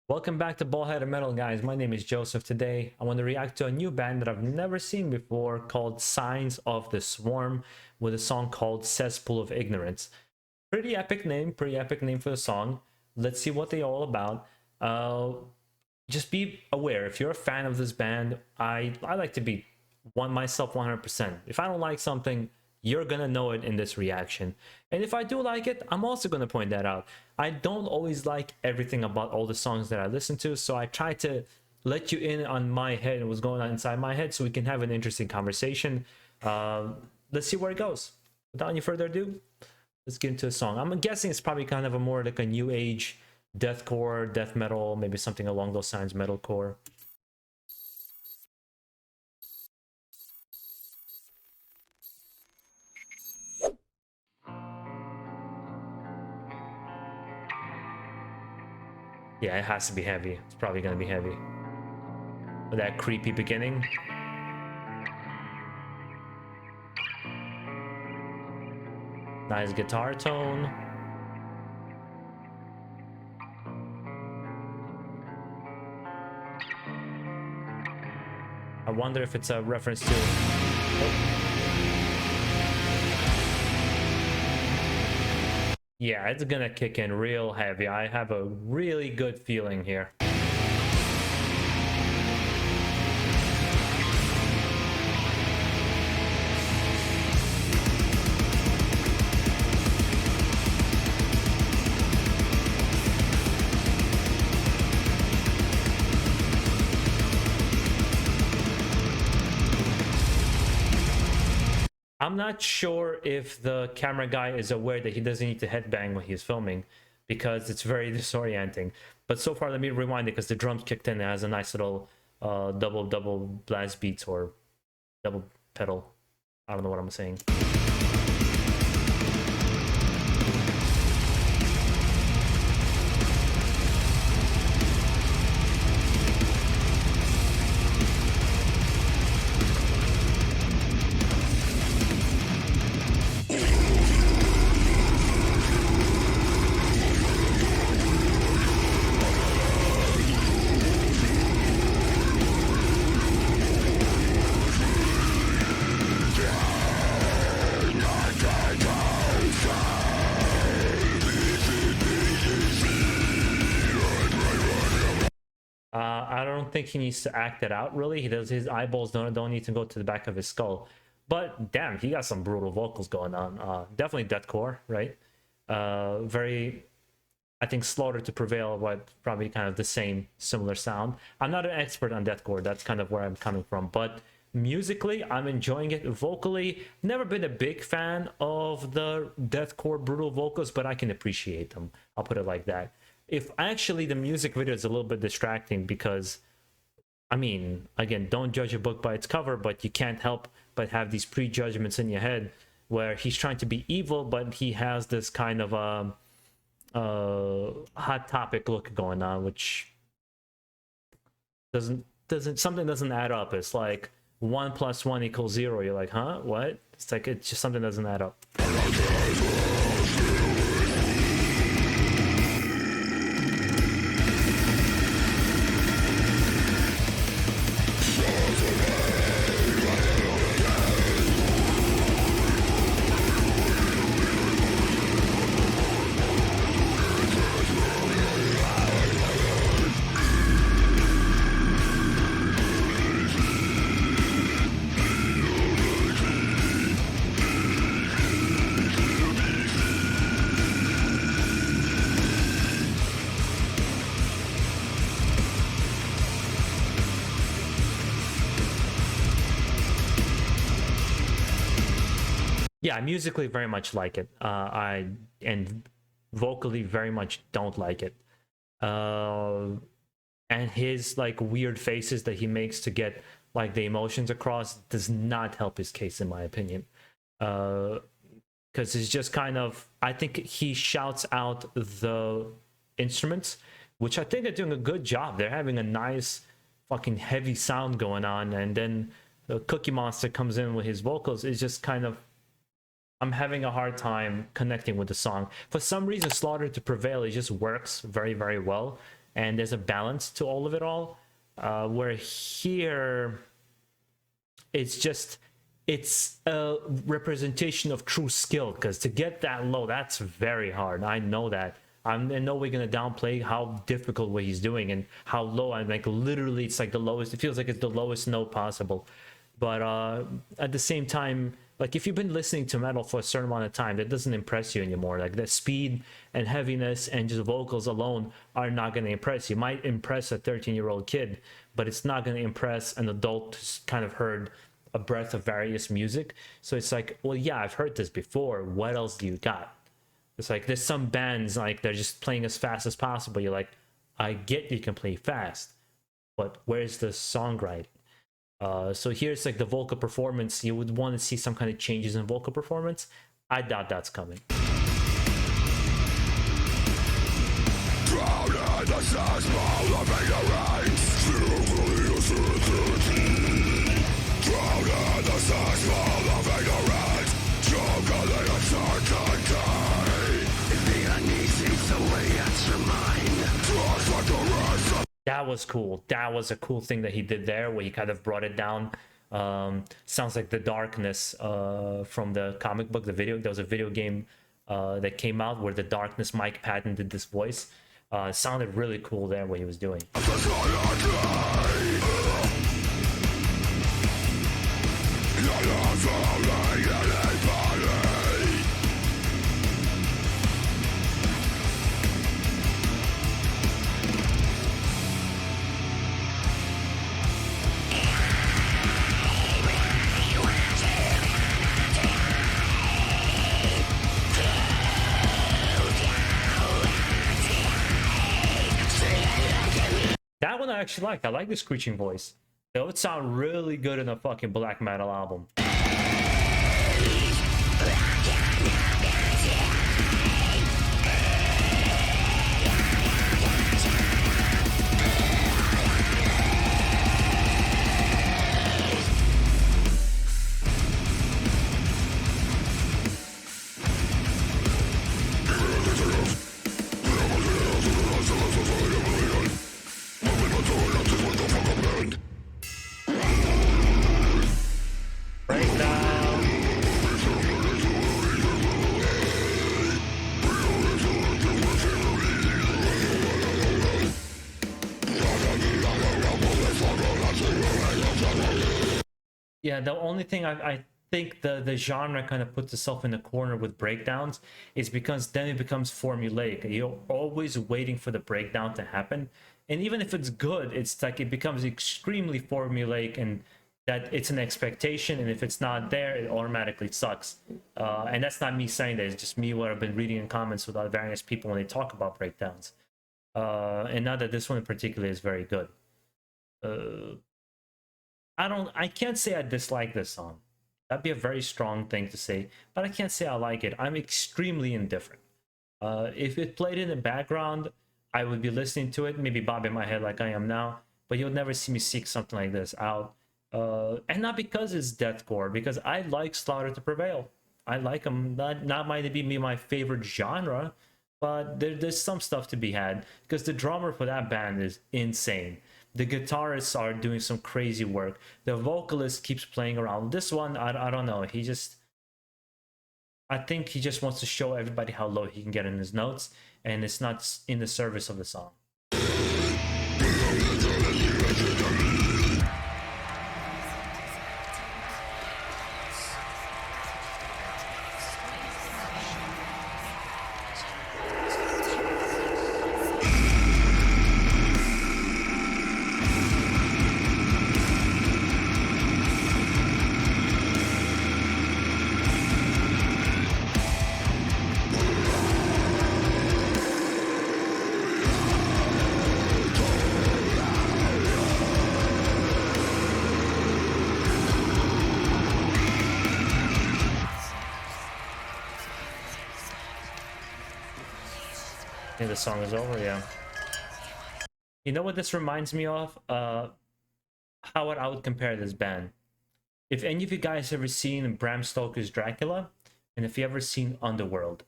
Welcome back to BaldHeaded Metal, guys. My name is Joseph. Today, I want to react to a new band that I've never seen before called Signs of the Swarm with a song called Cesspool of Ignorance. Pretty epic name for the song. Let's see what they're all about. Just be aware, if you're a fan of this band, I like to be myself 100%. If I don't like something, you're gonna know it in this reaction. And if I do like it, I'm also gonna point that out. I don't always like everything about all the songs that I listen to, so I try to let you in on my head and what's going on inside my head so we can have an interesting conversation. Let's see where it goes. Without any further ado, let's get into a song. I'm guessing it's probably kind of a more like a new age deathcore, death metal, maybe something along those lines, metalcore. Yeah, it has to be heavy. It's probably gonna be heavy. With that creepy beginning. Nice guitar tone. I wonder if it's a reference to... Oh. Yeah, it's gonna kick in real heavy. I have a really good feeling here. I'm not sure if the camera guy is aware that he doesn't need to headbang when he's filming because it's very disorienting. But so far, let me rewind it because the drums kicked in. It has a nice little double blast beats or double pedal. I don't know what I'm saying. I don't think he needs to act it out, really. He does. His eyeballs don't need to go to the back of his skull. But damn, he got some brutal vocals going on. Definitely deathcore, right? Very, I think Slaughter to Prevail, what probably kind of the same similar sound. I'm not an expert on deathcore. That's kind of where I'm coming from. But musically, I'm enjoying it. Vocally, never been a big fan of the deathcore brutal vocals, but I can appreciate them. I'll put it like that. If actually the music video is a little bit distracting because, I mean, again, don't judge a book by its cover, but you can't help but have these prejudgments in your head where he's trying to be evil, but he has this kind of hot topic look going on, which something doesn't add up. It's like 1 + 1 = 0. You're like, huh? What? It's like it's just something doesn't add up. Yeah, musically very much like it. And vocally very much don't like it. And his like weird faces that he makes to get like the emotions across does not help his case, in my opinion. Because it's just kind of, I think he shouts out the instruments, which I think are doing a good job. They're having a nice fucking heavy sound going on, and then the Cookie Monster comes in with his vocals. It's just kind of, I'm having a hard time connecting with the song. For some reason, Slaughter to Prevail, it just works very, very well. and there's a balance to all of it all. Where here, it's a representation of true skill, because to get that low, that's very hard. I know that. I'm in no way gonna downplay how difficult what he's doing and how low. I'm like, literally, it's like the lowest. It feels like it's the lowest note possible. But at the same time, like, if you've been listening to metal for a certain amount of time, that doesn't impress you anymore. Like, the speed and heaviness and just vocals alone are not going to impress you. It might impress a 13-year-old kid, but it's not going to impress an adult who's kind of heard a breadth of various music. So it's like, well, yeah, I've heard this before. What else do you got? It's like, there's some bands, like, they're just playing as fast as possible. You're like, I get you can play fast, but where's the songwriting? So here's like the vocal performance. You would want to see some kind of changes in vocal performance. I doubt that's coming. That was cool. That was a cool thing that he did there, where he kind of brought it down. Sounds like the darkness from the comic book, the video. There was a video game that came out where the darkness Mike Patton did this voice. It sounded really cool there, what he was doing. That one I actually like. I like the screeching voice. It would sound really good in a fucking black metal album. Yeah, the only thing I think the genre kind of puts itself in a corner with breakdowns is because then it becomes formulaic. You're always waiting for the breakdown to happen. And even if it's good, it's like it becomes extremely formulaic, and that it's an expectation. And if it's not there, it automatically sucks. And that's not me saying that. It's just me, what I've been reading in comments with various people when they talk about breakdowns. And now that this one in particular is very good. I can't say I dislike this song. That'd be a very strong thing to say, but I can't say I like it. I'm extremely indifferent. If it played in the background, I would be listening to it, maybe bobbing my head like I am now, but you'll never see me seek something like this out. And not because it's deathcore, because I like Slaughter to Prevail. I like them. Not might be my favorite genre, but there's some stuff to be had, because the drummer for that band is insane. The guitarists are doing some crazy work. The vocalist keeps playing around. This one, I don't know. I think he just wants to show everybody how low he can get in his notes, and it's not in the service of the song. The song is over, yeah. You know what this reminds me of? How I would compare this band. If any of you guys ever seen Bram Stoker's Dracula, and if you ever seen Underworld.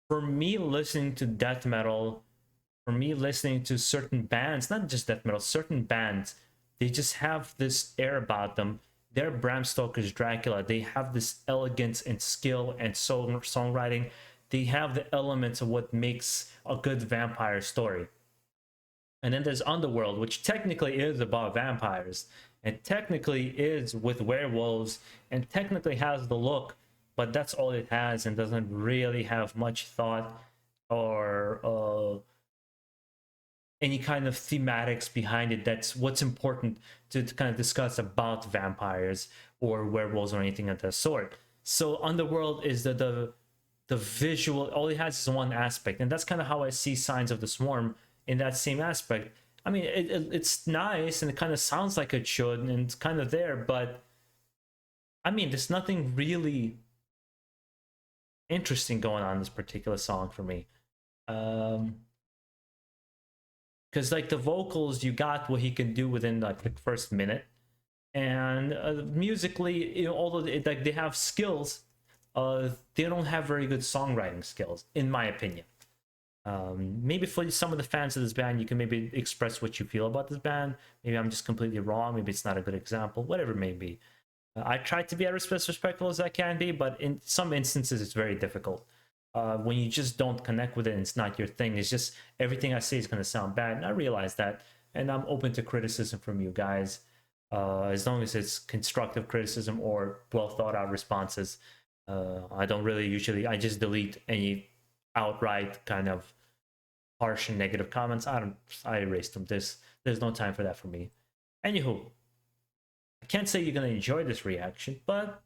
For me, listening to death metal for me, listening to certain bands, not just death metal, certain bands, they just have this air about them. They're Bram Stoker's Dracula. They have this elegance and skill and songwriting. They have the elements of what makes a good vampire story. And then there's Underworld, which technically is about vampires, and technically is with werewolves, and technically has the look, but that's all it has and doesn't really have much thought or any kind of thematics behind it. That's what's important to kind of discuss about vampires or werewolves or anything of that sort. So Underworld is the visual, all it has is one aspect, and that's kind of how I see Signs of the Swarm in that same aspect. I mean, it's nice and it kind of sounds like it should, and it's kind of there, but I mean, there's nothing really interesting going on in this particular song for me. Because like the vocals, you got what he can do within like the first minute, and musically, you know, although like they have skills, they don't have very good songwriting skills, in my opinion. Maybe for some of the fans of this band, you can maybe express what you feel about this band. Maybe I'm just completely wrong. Maybe it's not a good example. Whatever it may be. I try to be as respectful as I can be, but in some instances, it's very difficult. When you just don't connect with it and it's not your thing, it's just everything I say is going to sound bad. And I realize that. And I'm open to criticism from you guys, as long as it's constructive criticism or well thought out responses. I don't really usually, I just delete any outright kind of harsh and negative comments. I erased them. There's no time for that for me. Anywho, I can't say you're gonna enjoy this reaction, but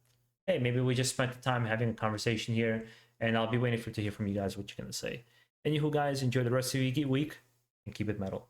hey, maybe we just spent the time having a conversation here, and I'll be waiting to hear from you guys what you're gonna say. Anywho, guys, enjoy the rest of your week and keep it metal.